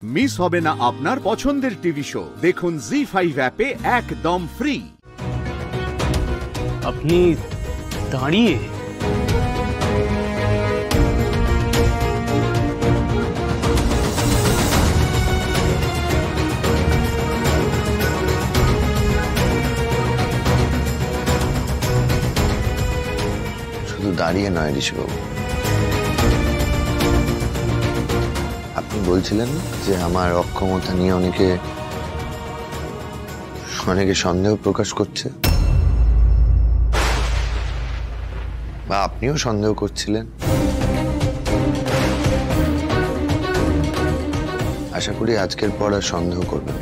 Miss হবে না আপনার পছন্দের টিভি শো। দেখুন জি5 অ্যাপে একদম ফ্রি। আপনি দাঁড়িয়ে শুধু দাঁড়িয়ে নয় ঋষিবাবু, আপনি বলছিলেন যে আমার অক্ষমতা নিয়ে অনেকে সন্দেহ প্রকাশ করছে, বা আপনিও সন্দেহ করছিলেন। আশা করি আজকের পর আর সন্দেহ করবেন।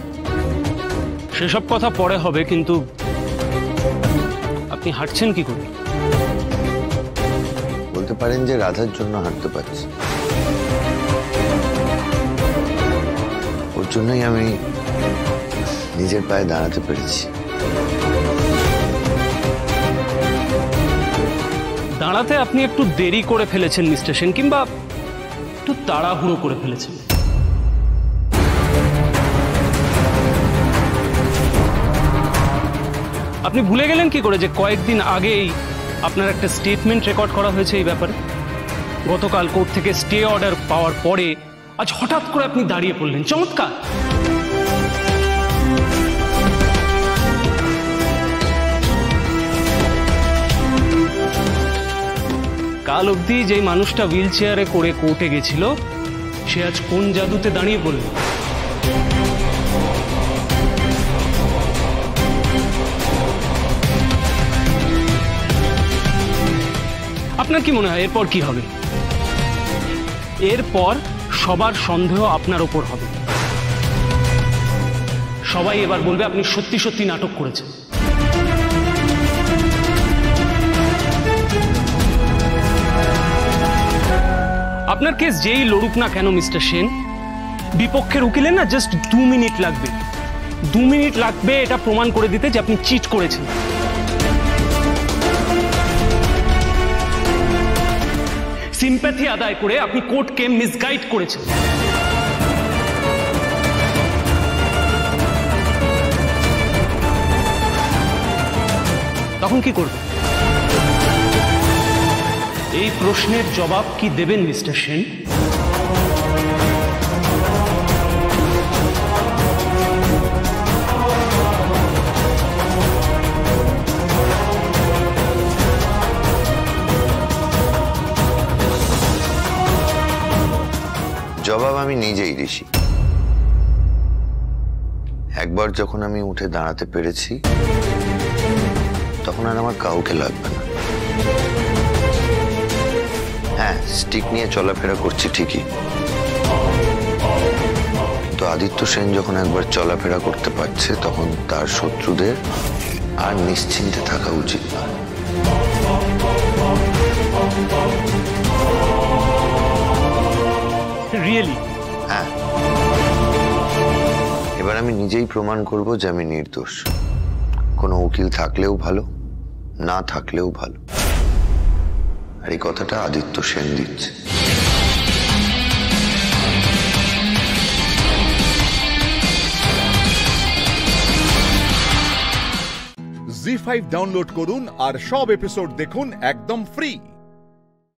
সেসব কথা পরে হবে, কিন্তু আপনি হাঁটছেন কি করে? বলতে পারেন যে রাধার জন্য হাঁটতে পারছি। ওর জন্যই আমি নিজের পায়ে দাঁড়াতে পেরেছি। দাঁড়াতে আপনি একটু দেরি করে ফেলেছেন মিস্টার সেন, কিংবা একটু তাড়াহুড়ো করে ফেলেছেন। আপনি ভুলে গেলেন কি করে যে কয়েকদিন আগেই আপনার একটা স্টেটমেন্ট রেকর্ড করা হয়েছে এই ব্যাপারে? গতকাল কোর্ট থেকে স্টে অর্ডার পাওয়ার পরে আজ হঠাৎ করে আপনি দাঁড়িয়ে পড়লেন। চমৎকার। কাল অবধি যেই মানুষটা হুইল চেয়ারে করে কোর্টে গেছিল, সে আজ কোন জাদুতে দাঁড়িয়ে পড়ল? আপনার কি মনে হয় এরপর কি হবে? এরপর সবার সন্দেহ আপনার ওপর হবে। সবাই এবার বলবে আপনি সত্যি সত্যি নাটক করেছেন। আপনার কেস যেই লড়ুক না কেন মিস্টার সেন, বিপক্ষের উকিলের না জাস্ট 2 মিনিট লাগবে। 2 মিনিট লাগবে এটা প্রমাণ করে দিতে যে আপনি চিট করেছেন। সিম্প্যাথি আদায় করে আপনি কোর্টকে মিসগাইড করেছেন। তখন কি করবেন? এই প্রশ্নের জবাব কি দেবেন মিস্টার সেন? জবাব আমি নিজেই ঋষি। একবার যখন আমি উঠে দাঁড়াতে পেরেছি, তখন আর আমার কাউকে লাগবে না। হ্যাঁ, স্টিক নিয়ে চলাফেরা করছি ঠিকই, কিন্তু আদিত্য সেন যখন একবার চলাফেরা করতে পারছে, তখন তার শত্রুদের আর নিশ্চিন্তে থাকা উচিত নয়। রিয়েলি? হ্যাঁ, এবার আমি নিজেই প্রমাণ করব যে আমি নির্দোষ। কোনো উকিল থাকলেও ভালো, না থাকলেও ভালো। আর এই কথাটা আদিত্য সেন দিচ্ছে। জি5 ডাউনলোড করুন আর সব এপিসোড দেখুন একদম ফ্রি।